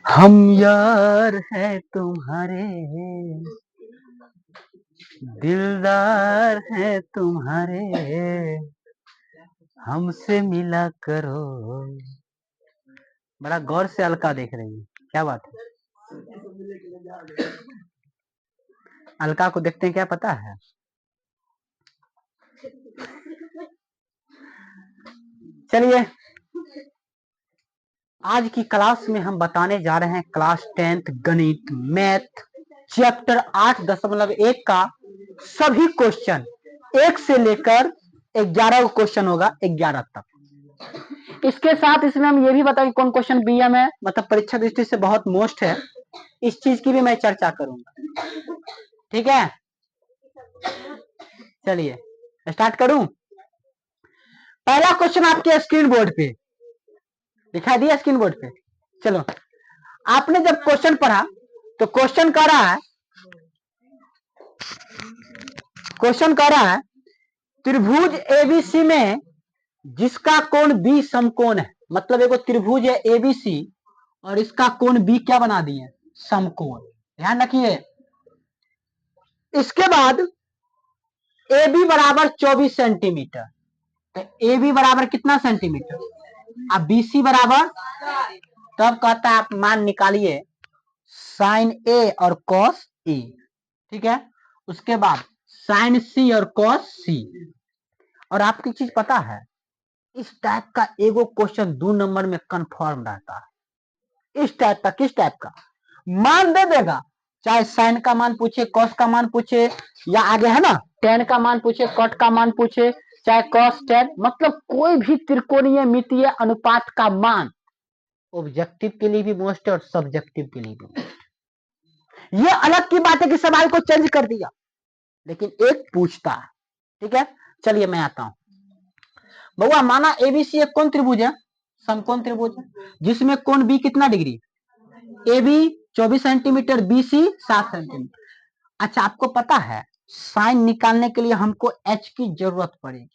हम यार हैं तुम्हारे, दिलदार हैं तुम्हारे, हमसे मिला करो। बड़ा गौर से अलका देख रही है, क्या बात है? अलका को देखते हैं, क्या पता है? चलिए, आज की क्लास में हम बताने जा रहे हैं क्लास 10th गणित मैथ चैप्टर 8.1 का सभी क्वेश्चन, 1 से लेकर 11 क्वेश्चन होगा, 11 तक। इसके साथ इसमें हम ये भी बताएंगे कौन क्वेश्चन बीएम है, मतलब परीक्षा दृष्टि से बहुत मोस्ट है, इस चीज की भी मैं चर्चा करूंगा। ठीक है, चलिए स्टार्ट करूं। पहला क्वेश्चन आपके स्क्रीन बोर्ड पे दिखाई दिया, स्क्रीन बोर्ड पे। चलो, आपने जब क्वेश्चन पढ़ा तो क्वेश्चन कह रहा है त्रिभुज एबीसी में जिसका कोण बी समकोण है, मतलब एगो त्रिभुज है एबीसी और इसका कोण बी क्या बना दिए, समकोण। ध्यान रखिए। इसके बाद ए बी बराबर 24 सेंटीमीटर, तो ए बी बराबर कितना सेंटीमीटर, अब बी सी बराबर, तब कहता है आप मान निकालिए साइन ए और कॉस ए। ठीक है, उसके बाद साइन सी और कॉस सी। और आपकी चीज पता है, इस टाइप का एगो क्वेश्चन 2 नंबर में कंफर्म रहता है। इस टाइप का, किस टाइप का, मान दे देगा, चाहे साइन का मान पूछे, कॉस का मान पूछे, या आगे है ना टेन का मान पूछे, कॉट का मान पूछे, चाहे कॉस टेन, मतलब कोई भी त्रिकोणीय मितीय अनुपात का मान ऑब्जेक्टिव के लिए भी मोस्ट है और सब्जेक्टिव के लिए भी। ये अलग की बात है कि सवाल को चेंज कर दिया, लेकिन एक पूछता है। ठीक है, चलिए मैं आता हूं। बउआ माना एबीसी एक कौन त्रिभुज है, समकोण त्रिभुज है, जिसमें कोण बी कितना डिग्री, A B 24 centimetre, B C 7 centimetre. अच्छा, आपको पता है साइन निकालने के लिए हमको एच की जरूरत पड़ेगी,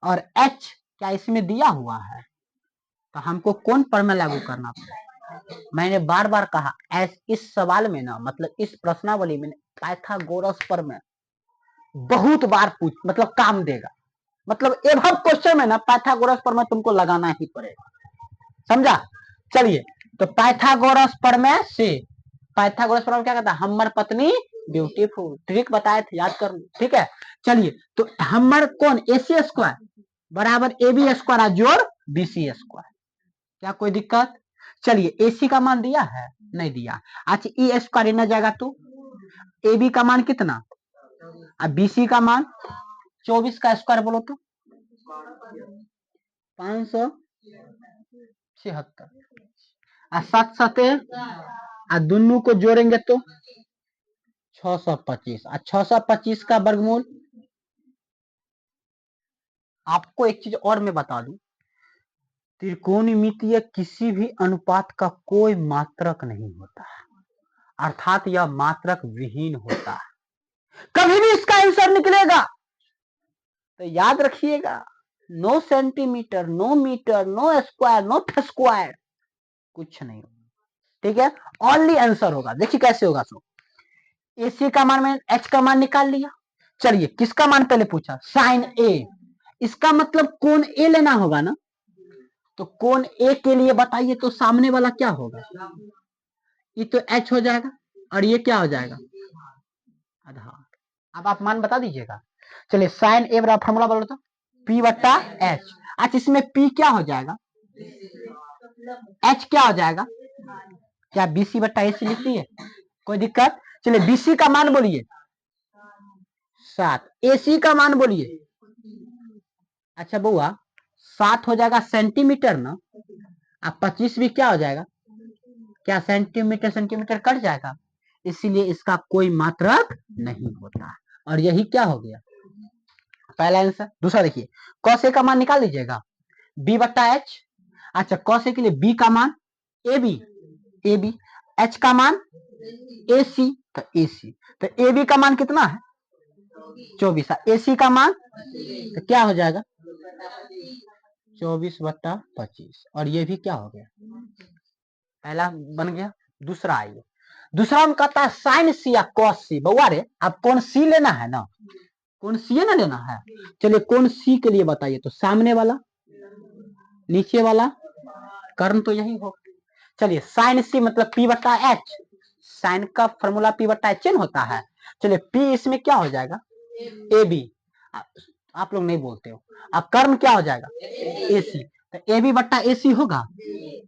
और एच क्या इसमें दिया हुआ है, तो हमको कौन प्रमेय लागू करना पड़ेगा। मैंने बार बार कहा इस सवाल में ना, मतलब इस प्रश्नावली में पाइथागोरस प्रमेय बहुत बार मतलब काम देगा, मतलब एवं क्वेश्चन में ना पाइथागोरस प्रमेय तुमको लगाना ही पड़ेगा, समझा। चलिए, तो पाइथागोरस प्रमेय से, पाइथागोरस प्रमेय क्या कहता है, हमर पत्नी ब्यूटीफुल, ट्रिक बताए थे, याद कर लो। ठीक है, चलिए, तो हमर कौन एसी स्क्वायर बराबर ए बी स्क्वायर जोड़ बी सी स्क्वायर, क्या कोई दिक्कत। चलिए, एसी का मान दिया है, नहीं दिया। अच्छा, ई स्क्वायर न जाएगा तो ए बी का मान कितना, अब बी सी का मान 24 का स्क्वायर बोलो तो 576, और 7 सते दोनों को जोड़ेंगे तो 625, और 625 का वर्गमूल। आपको एक चीज और मैं बता दूं, त्रिकोणमितीय किसी भी अनुपात का कोई मात्रक नहीं होता है, अर्थात यह मात्रक विहीन होता है। कभी भी इसका आंसर निकलेगा तो याद रखिएगा, no centimetre, no metre, no square, no square, कुछ नहीं। ठीक है, ओनली आंसर होगा। देखिए कैसे होगा। सो एसी का मान में एच का मान निकाल लिया। चलिए, किसका मान पहले पूछा, साइन ए, इसका मतलब कोण ए लेना होगा ना, तो कोण ए के लिए बताइए तो सामने वाला क्या होगा, ये तो एच हो जाएगा, और ये क्या हो जाएगा, आधार। अब आप मान बता दीजिएगा। चलिए, साइन ए बराबर फॉर्मूला बोलो तो पी बट्टा एच। अच्छा, इसमें पी क्या हो जाएगा, एच क्या हो जाएगा, क्या बीसी बट्टा एसी लिखती है, कोई दिक्कत। चलिए, बीसी का मान बोलिए 7, एसी का मान बोलिए। अच्छा बुआ, 7 हो जाएगा सेंटीमीटर ना, अब 25 भी क्या हो जाएगा, क्या सेंटीमीटर सेंटीमीटर कट जाएगा, इसीलिए इसका कोई मात्रक नहीं होता। और यही क्या हो गया, पहला आंसर। दूसरा देखिए, कॉस ए का मान निकाल लीजिएगा, बी बट्टा एच। अच्छा, कॉस ए के लिए बी का मान A B, A B, H का मान ए सी, तो ए सी, तो ए बी का मान कितना है 24, ए सी का मान तो क्या हो जाएगा, 24/25 और ये भी क्या हो गया, पहला बन गया। दूसरा आइए, दूसरा में कहता है साइन सी या कॉस सी। बउआ रे आप कौन सी लेना है ना, कौन सी ना लेना है। चलिए कौन सी के लिए बताइए, तो सामने वाला, नीचे वाला, कर्ण तो यही हो। चलिए साइन सी मतलब P/H, साइन का फॉर्मूला P/HN होता है। चलिए P इसमें क्या हो जाएगा, AB। आप लोग नहीं बोलते हो। अब कर्ण क्या हो जाएगा, AC, तो AB/AC होगा।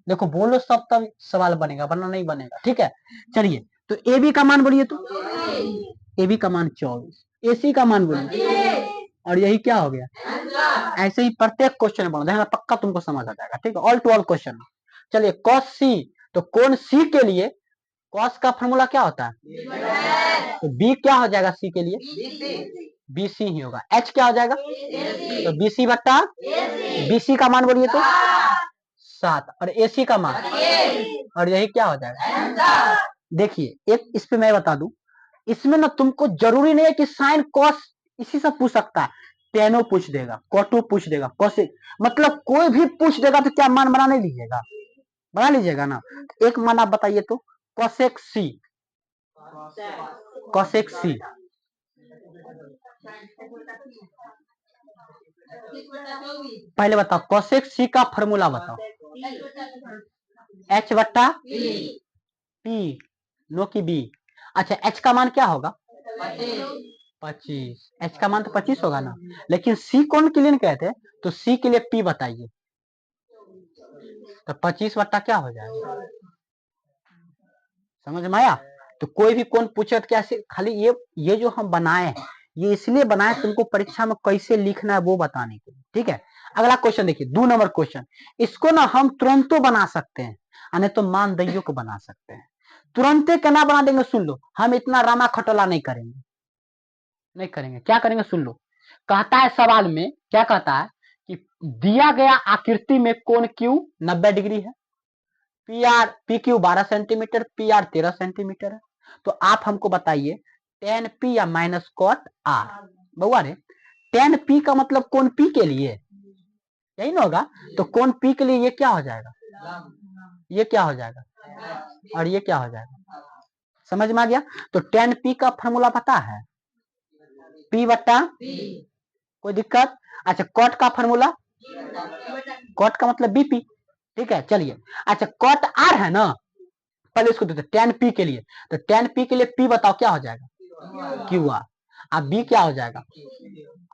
देखो बोलो सब तब सवाल बनेगा, वरना नहीं बनेगा। ठीक है चलिए, तो AB का मान बोलिए, तो AB का मान 24, AC का मान बोलिए, और यही क्या हो गया। ऐसे ही प्रत्येक क्वेश्चन बनो, देखना पक्का तुमको समझ आ जाएगा। ठीक है, ऑल टू ऑल क्वेश्चन। चलिए cos C, तो कौन सी के लिए cos का फॉर्मूला क्या होता है, तो B क्या हो जाएगा C के लिए, BC ही होगा। H क्या हो जाएगा, तो BC का मान बोलिए, तो 7, और AC का मान, और यही क्या हो जाएगा। देखिए एक इस पे मैं बता दूं, इसमें ना तुमको जरूरी नहीं है कि साइन कॉस इसी से पूछ सकता है, टेनो पूछ देगा, कोटो पूछ देगा, कोसेक, मतलब कोई भी पूछ देगा, तो क्या मान बना नहीं लीजिएगा, बना लीजिएगा ना। एक मान आप बताइए, तो कोसेक सी, कोसेक सी, पहले बताओ कोसेक सी का फॉर्मूला बताओ, H/P, नो की B। अच्छा H का मान क्या होगा, 25, H का मान तो 25 होगा ना, लेकिन C कौन के लिए कहते हैं, तो C के लिए P बताइए, तो 25 क्या हो जाएगा, समझ में आया। तो कोई भी कौन पूछे तो कैसे, खाली ये जो हम बनाए हैं, ये इसलिए बनाए तुमको परीक्षा में कैसे लिखना है वो बताने के लिए। ठीक है, अगला क्वेश्चन देखिए, 2 नंबर क्वेश्चन। इसको ना हम तुरंतो बना सकते हैं, नहीं तो मानदइयों को बना सकते हैं। तुरंते क्या बना देंगे, सुन लो, हम इतना रामा खटोला नहीं करेंगे, नहीं करेंगे। क्या करेंगे सुन लो, कहता है सवाल में, क्या कहता है कि दिया गया आकृति में कोण Q 90 डिग्री है, PQ 12 सेंटीमीटर, PR 13 सेंटीमीटर है। तो आप हमको बताइए टेन P या माइनस कॉट R। बउआ रे टेन P का मतलब कोण P के लिए यही ना होगा, तो कोण P के लिए ये क्या हो जाएगा, ये क्या हो जाएगा, और ये क्या हो जाएगा, समझ में आ गया। तो टेन P का फॉर्मूला पता है, P/, कोई दिक्कत। अच्छा कॉट का फॉर्मूला, कॉट का मतलब BP। ठीक है चलिए, अच्छा कॉट R है ना, पहले इसको देते टेन P के लिए, तो टेन P के लिए P बताओ क्या हो जाएगा, QR। अब B क्या हो जाएगा,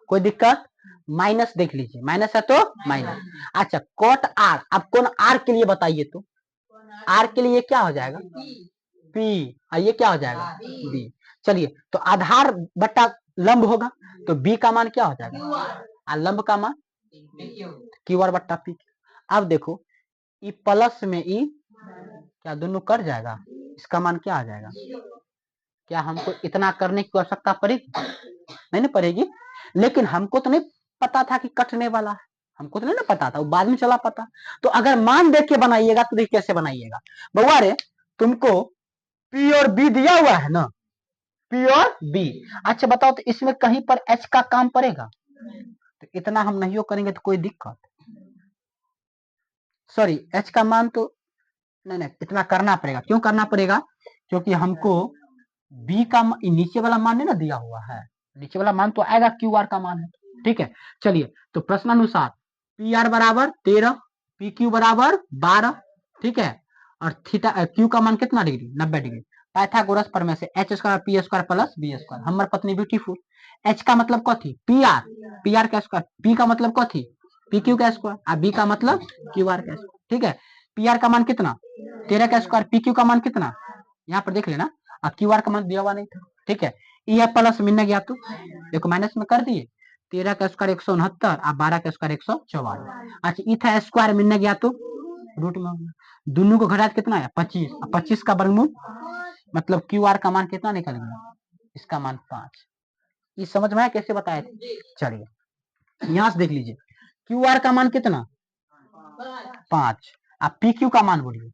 कोई दिक्कत, माइनस देख लीजिए, माइनस है तो माइनस। अच्छा कॉट R, अब कौन R के लिए बताइए, तो R के लिए क्या हो जाएगा, P, और ये क्या हो जाएगा B। चलिए तो आधार बट्टा लंब होगा, तो B का मान क्या हो जाएगा, और लंब का मान QR/P। अब देखो ई प्लस में ई क्या दोनों कट जाएगा, इसका मान क्या आ जाएगा। क्या हमको इतना करने की आवश्यकता पड़ेगी, नहीं ना पड़ेगी, लेकिन हमको तो नहीं पता था कि कटने वाला है, हमको तो नहीं ना पता था, वो बाद में चला पता। तो अगर मान देख के बनाइएगा तो देखिए कैसे बनाइएगा। बउआ रे तुमको P और B दिया हुआ है ना, P और B। अच्छा बताओ तो इसमें कहीं पर H का काम पड़ेगा, तो इतना हम नहीं करेंगे तो कोई दिक्कत, सॉरी H का मान तो नहीं इतना करना पड़ेगा। क्यों करना पड़ेगा, क्योंकि हमको B का नीचे वाला मान नहीं ना दिया हुआ है, नीचे वाला मान तो आएगा QR का मान है। ठीक है चलिए, तो प्रश्नानुसार PR बराबर 13, PQ बराबर 12। ठीक है, और थीटा Q का मान कितना डिग्री, 90 डिग्री। पाइथागोरस प्रमेय से H² P² प्लस B², हमर पत्नी ब्यूटीफुल। H का मतलब कथी, PR, PR का स्क्वायर, P का मतलब कथी, PQ का स्क्वायर, और B का मतलब QR का स्क्वायर। ठीक है, PR का मान कितना 13 का स्क्वायर, PQ का मान कितना, यहाँ पर देख लेना, और QR का मान दिया हुआ नहीं था। ठीक है, ये प्लस मिलने गया तो देखो माइनस में कर दिए, 13 का स्क्वायर 169 और 12 का स्क्वायर 144। अच्छा इथा स्क्वायर मिलने गया तो रूट में, दोनों को घटा कितना है 25, 25 का वर्गमूल, मतलब QR का मान कितना निकल गया, इसका मान 5। ये समझ में आया कैसे बताए थे। चलिए यहां से देख लीजिए, QR का मान कितना 5, आप PQ का मान बोलिए,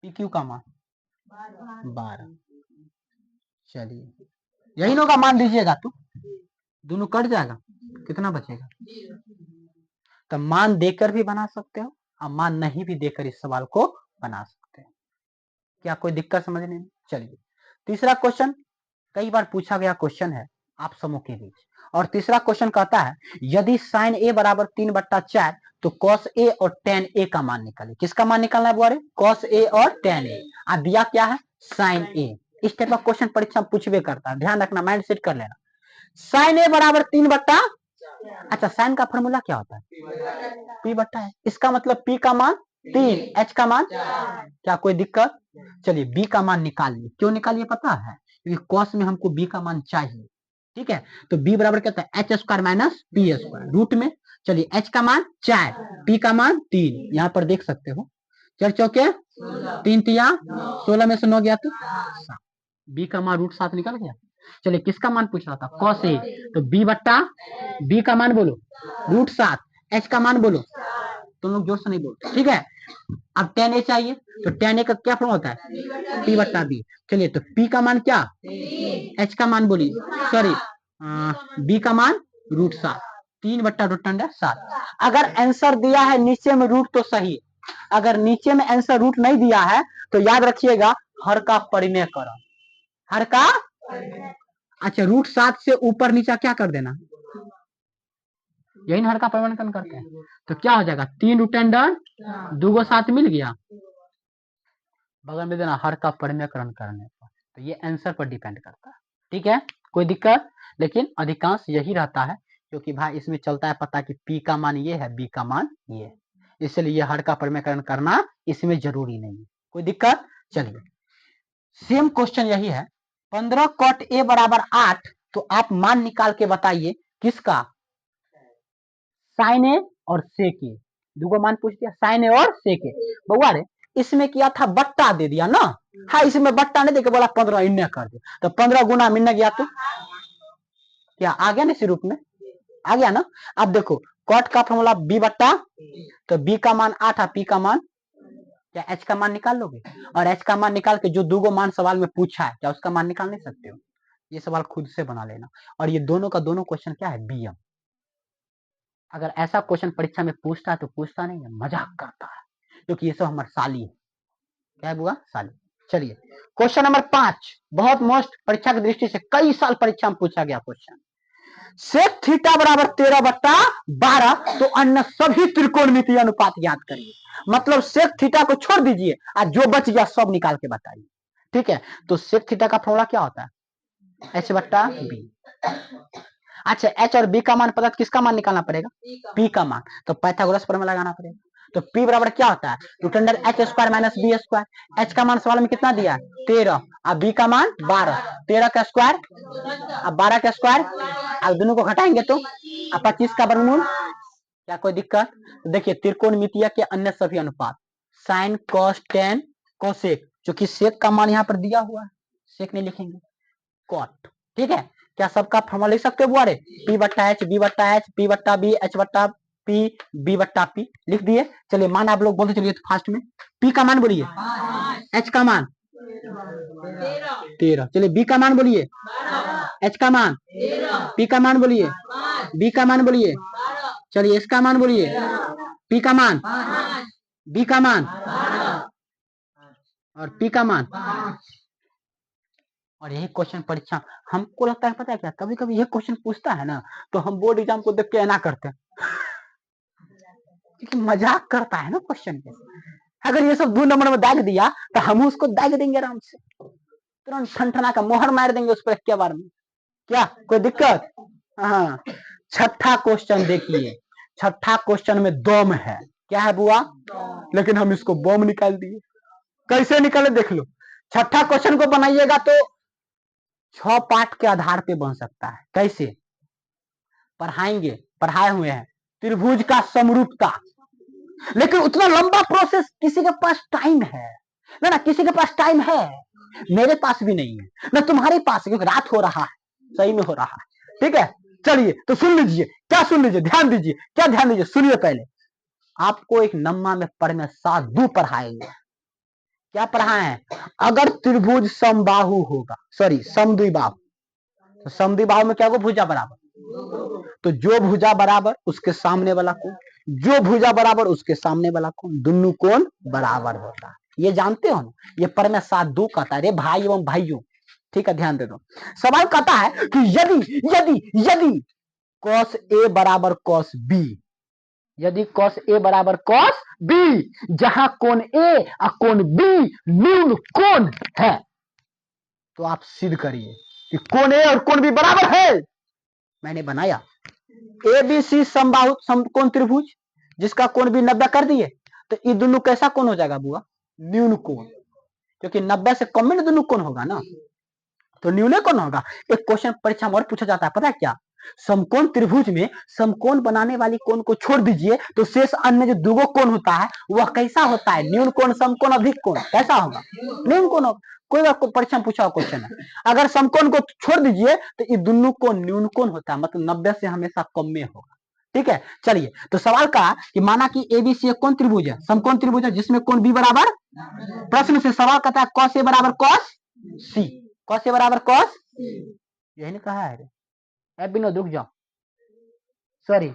PQ का मान 12। चलिए यही होगा, मान दीजिएगा तो दोनों कट जाएगा, कितना बचेगा, तो मान देकर भी बना सकते हो और मान नहीं भी देकर इस सवाल को बना सकते हो। क्या कोई दिक्कत समझने में? चलिए तीसरा क्वेश्चन कई बार पूछा गया क्वेश्चन है आप समूह के बीच, और तीसरा क्वेश्चन कहता है यदि साइन ए बराबर 3/4 तो कॉस ए और टेन ए का मान निकालिए। किसका मान निकालना है बुआरे? कॉस ए और टेन ए। अब दिया क्या है? साइन ए। इस टाइप का क्वेश्चन परीक्षा में पूछबे करता है, ध्यान रखना, माइंड सेट कर लेना। साइन ए बराबर 3/, अच्छा साइन का फॉर्मूला क्या होता है? P/, इसका मतलब P का मान 3, H का मान, क्या कोई दिक्कत? चलिए B का मान निकालिए। क्यों निकालिए पता है? क्योंकि कॉस में हमको B का मान चाहिए। ठीक है, तो B बराबर क्या होता है? H² - P² रूट में। चलिए H का मान 4, P का मान 3, यहाँ पर देख सकते हो 4 चौके 3 तिया 16 में से 9 गया तो 7, B का मान √7 निकल गया। चलिए किसका मान पूछ रहा था? कॉस ए, तो B का मान बोलो √7, H का मान बोलो, तुम लोग जोर से नहीं बोलते, ठीक है। अब tan a चाहिए, तो tan a का क्या फॉर्म होता है? P/B। चलिए तो P का मान क्या? H का मान बोलिए, सॉरी B का मान √7, 3/√7। अगर आंसर दिया है नीचे में रूट तो सही, अगर नीचे में आंसर रूट नहीं दिया है तो याद रखिएगा हर का परिमेय करो, हर का, अच्छा √7 से ऊपर नीचा क्या कर देना, यही हर का परिवर्तन करते हैं, तो क्या हो जाएगा? 3√10 2 को 7 मिल गया, बगल में देना हर का परिमेयकरण करने पर, तो ये आंसर पर डिपेंड करता है। ठीक है, कोई दिक्कत? लेकिन अधिकांश यही रहता है क्योंकि भाई इसमें चलता है पता कि P का मान ये है, B का मान ये है, इसलिए हर का परिमेयकरण करना इसमें जरूरी नहीं है। कोई दिक्कत? चलिए सेम क्वेश्चन यही है, 15 cot A बराबर 8, तो आप मान निकाल के बताइए किसका? साइन ए और सेक ए, दूगो मान पूछ दिया, साइन ए और सेक ए। बउआ रे इसमें किया था बट्टा दे दिया ना, हाँ इसमें बट्टा नहीं देके बोला 15 इन्ने कर दे, तो 15 गुना मिलने गया तो क्या आ गया ना, इसी रूप में आ गया ना। अब देखो कॉट का फॉर्मूला B/, तो B का मान 8 है, P का मान क्या, H का मान निकाल लोगे, और H का मान निकाल के जो दूगो मान सवाल में पूछा है क्या उसका मान निकाल नहीं सकते हो? ये सवाल खुद से बना लेना, और ये दोनों का दोनों क्वेश्चन क्या है? BM। अगर ऐसा क्वेश्चन परीक्षा में पूछता है तो पूछता नहीं है, मजाक करता है, क्योंकि ये सब हमारे साली है। क्या है बुआ? साली। चलिए क्वेश्चन नंबर 5, बहुत मोस्ट परीक्षा की दृष्टि से कई साल परीक्षा में पूछा गया क्वेश्चन, सेक थीटा बराबर 13/12, तो अन्य सभी त्रिकोणमितीय अनुपात ज्ञात करिए। मतलब सेक थीटा को छोड़ दीजिए और जो बच गया सब निकाल के बताइए। ठीक है, तो सेक थीटा का फॉर्मूला क्या होता है? H/B। अच्छा H और B का मान पता, किसका मान निकालना पड़ेगा? P का मान, तो पाइथागोरस प्रमेय लगाना पड़ेगा। तो P बराबर क्या होता है? √H² - B²। H का मान सवाल में कितना दिया? 13, और B का मान 12, 13 का स्क्वायर अब 12 का स्क्वायर, अब दोनों को घटाएंगे तो 25 का वर्गमूल। क्या कोई दिक्कत? तो देखिए त्रिकोणमितीय के अन्य सभी अनुपात, साइन कॉस टेन कोसेक, जो कि सेक का मान यहाँ पर दिया हुआ है, सेक नहीं लिखेंगे, कॉट। ठीक है, क्या सबका फॉर्मूला लिख सकते हो बुआरे? P/H, B/H, P/B, H/P, B/P लिख दिए। चलिए मान आप लोग बोलते चलिए तो फास्ट में, P का मान बोलिए, H का मान 13, चलिए B का मान बोलिए, H का मान, P का मान बोलिए, B का मान बोलिए, चलिए इसका मान बोलिए, P का मान, B का मान और P का मान। और यही क्वेश्चन परीक्षा हमको लगता है पता है क्या, कभी कभी ये क्वेश्चन पूछता है ना तो हम बोर्ड एग्जाम को देख के ना करते हैं क्योंकि मजाक करता है ना क्वेश्चन के। अगर ये सब 2 नंबर में दाग दिया तो हम उसको दाग देंगे आराम से, तुरंत ठनठना का मोहर मार देंगे उस पर क्या बार में। क्या कोई दिक्कत? हाँ, छठा क्वेश्चन देखिए, छठा क्वेश्चन में दम है, क्या है बुआ? लेकिन हम इसको बम निकाल दिए, कैसे निकाले देख लो। छठा क्वेश्चन को बनाइएगा तो 6 पार्ट के आधार पे बन सकता है। कैसे पढ़ाएंगे? पढ़ाए हुए हैं त्रिभुज का समरूपता, लेकिन उतना लंबा प्रोसेस किसी के पास टाइम है ना किसी के पास टाइम है, मेरे पास भी नहीं है ना तुम्हारे पास, क्योंकि रात हो रहा है, सही में हो रहा है। ठीक है, चलिए तो सुन लीजिए, क्या सुन लीजिए, ध्यान दीजिए, क्या ध्यान दीजिए, सुनिए पहले आपको एक नम्मा में पढ़ने साधु पढ़ाएंगे। क्या पढ़ाए? अगर त्रिभुज समबाहु होगा, सॉरी समद्विबाहु, तो समद्विबाहु में क्या होगा? भुजा बराबर, तो जो भुजा बराबर उसके सामने वाला कोण, जो भुजा बराबर उसके सामने वाला कोण, दोनों कोण बराबर होता है। ये जानते हो ना, ये पर में 7-2 कहता है रे भाई एवं भाइयों। ठीक है, ध्यान दे दो। सवाल कहता है कि यदि यदि यदि cos A बराबर cos B, यदि cos A बराबर cos B, जहां कोण A और कोण B न्यून कोण है, तो आप सिद्ध करिए कि कोण A और कोण B बराबर है। मैंने बनाया ABC समबाहु समकोण त्रिभुज, जिसका कोण भी 90 कर दिए, तो ये दोनों कैसा कोण हो जाएगा बुआ? न्यून कोण, क्योंकि 90 से कम में दोनों कोण होगा ना, तो न्यून कोण होगा। एक क्वेश्चन परीक्षा में और पूछा जाता है, पता है क्या? समकोण त्रिभुज में समकोण बनाने वाली कोण को छोड़ दीजिए, तो शेष अन्य जो दुगो कोण होता है वह कैसा होता है? न्यून कोण, समकोण, अधिक कोण, कैसा होगा? न्यून कोण होगा। कोई परीक्षा में पूछा क्वेश्चन है, अगर समकोण को छोड़ दीजिए तो ये दोनों कोण न्यून कोण होता है, मतलब 90 से हमेशा कम में होगा। ठीक है, चलिए, तो सवाल का कि माना कि एबीसी एक कोण त्रिभुज है, समकोण त्रिभुज है, जिसमें कोण बी बराबर, प्रश्न से सवाल कहता है cos A बराबर cos C, cos A बराबर cos, यही नहीं कहा है रे, विनोद रुक जाओ, सॉरी,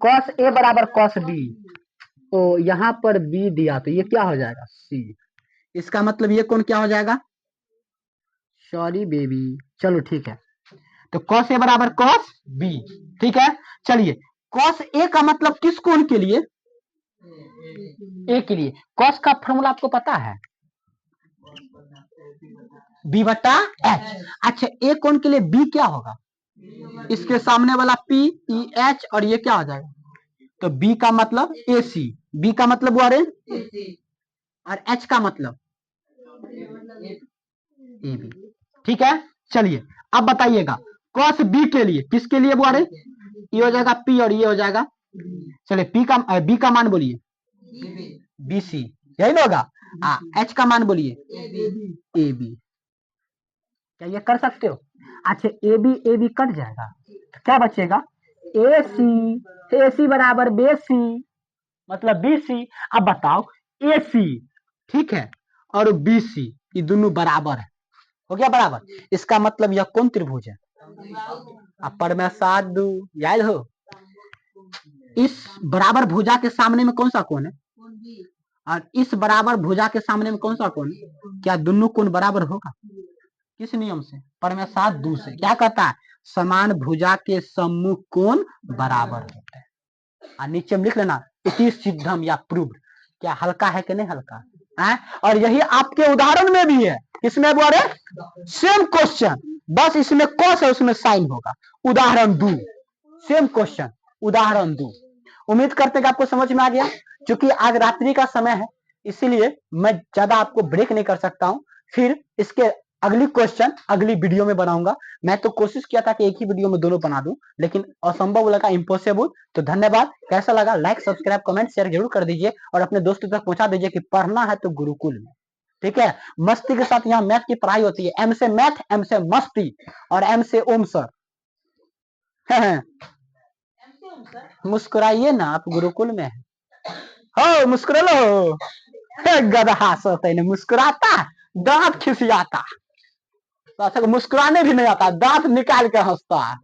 cos A बराबर cos B, तो यहां पर B दिया तो ये क्या हो जाएगा? C, इसका मतलब ये कोण क्या हो जाएगा? सॉरी बेबी, चलो ठीक है, तो cos A बराबर cos B। ठीक है, चलिए, cos A का मतलब किस कोण के लिए? A के लिए। cos का फॉर्मूला आपको पता है? B बटा H। अच्छा, A कोण के लिए B क्या होगा? इसके सामने वाला P E H, और ये क्या हो जाएगा? तो B का मतलब AC, B का मतलब वो, और H का मतलब AB। ठीक है, चलिए, अब बताइएगा cos B के लिए, किसके लिए वो, ये हो जाएगा P और ये हो जाएगा, चलिए P का B का मान बोलिए BC, यही ना होगा। H का मान बोलिए AB, क्या ये कर सकते हो? अच्छा, AB कट जाएगा, तो क्या बचेगा? AC बराबर BC, मतलब BC। अब बताओ AC, ठीक है, और BC ये दोनों बराबर है, हो गया बराबर, इसका मतलब यह कौन त्रिभुज है? अब पर मैं 7-2 याद हो, इस बराबर भुजा के सामने में कौन सा कोण है? और इस बराबर भुजा के सामने में कौन सा कोण? क्या दोनों कोण बराबर होगा? किस नियम से? पर मैं 7-2 से। क्या कहता है? समान भुजा के सम्मुख कोण बराबर होते हैं। और नीचे में लिख लेना इति सिद्धम या प्रूव्ड। क्या हल्का है कि नहीं हल्का है? और यही आपके उदाहरण में भी है। इसमें बोले सेम क्वेश्चन, बस इसमें कॉस है, उसमें साइन होगा। उदाहरण 2, सेम क्वेश्चन, उदाहरण 2। उम्मीद करते हैं कि आपको समझ में आ गया। क्योंकि आज रात्रि का समय है, इसीलिए मैं ज्यादा आपको ब्रेक नहीं कर सकता हूं। फिर इसके अगली क्वेश्चन अगली वीडियो में बनाऊंगा। मैं तो कोशिश किया था कि एक ही वीडियो में दोनों बना दूं, लेकिन असंभव लगा, इम्पॉसिबल। तो धन्यवाद। कैसा लगा? लाइक, सब्सक्राइब, कमेंट, शेयर जरूर कर दीजिए और अपने दोस्तों तक पहुंचा दीजिए कि पढ़ना है तो गुरुकुल में। ठीक है, मस्ती के साथ यहाँ मैथ की पढ़ाई होती है। एम से मैथ, एम से मस्ती, और एम से ओम सर। मुस्कुराइए ना, आप गुरुकुल में है। हो मुस्कुरा लो। गधा सोते नहीं मुस्कुराता, दांत खिसियाता, मुस्कुराने भी नहीं आता, दांत निकाल कर हंसता है।